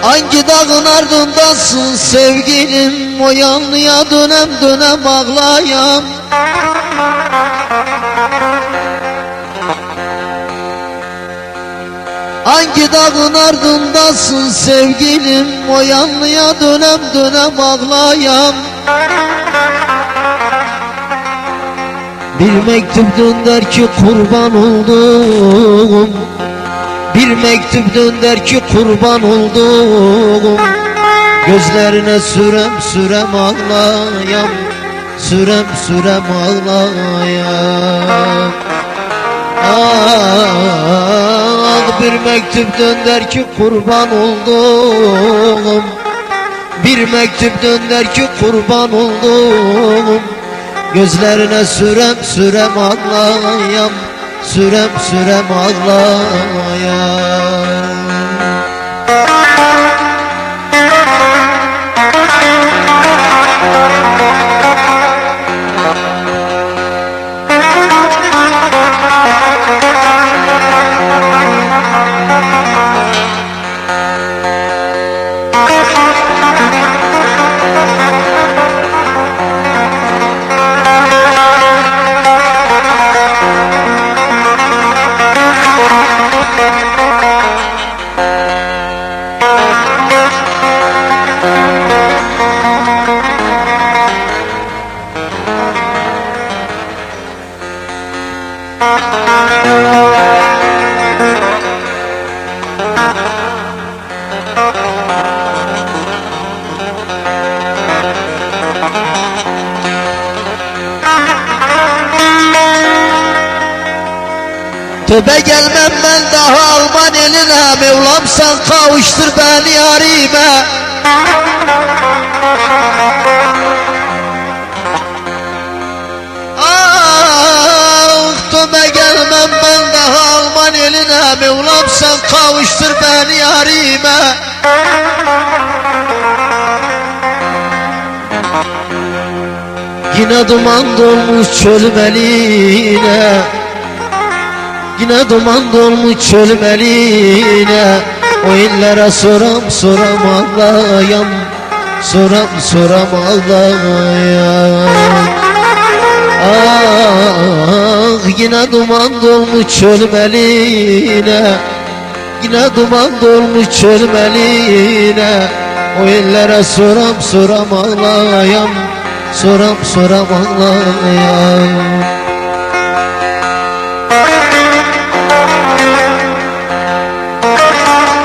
Hangi dağın ardındasın sevgilim, o yanlıya dönem dönem ağlayan. Hangi dağın ardındasın sevgilim, o yanlıya dönem dönem ağlayan. Bir mektup gönder ki kurban oldum, bir mektup gönder ki kurban oldum. Gözlerine sürem sürem ağlayam, sürem sürem ağlayam. Ah, bir mektup gönder ki kurban oldum, bir mektup gönder ki kurban oldum. Gözlerine sürem sürem ağlayam, sürem sürem ağlayam. Tövbe gelmem ben daha Alman eline, Mevlam sen kavuştur beni yarime. Ah, tövbe gelmem ben daha Alman eline, Mevlam sen kavuştur beni yarime. Yine duman dolmuş çölüm eline, yine duman dolmuş çölüm eline. O illere soram soram ağlayam, soram soram ağlayam. Ah, yine duman dolmuş çölüm eline, yine duman dolmuş çölüm eline. O illere soram soram ağlayam, soram soram ağlayam.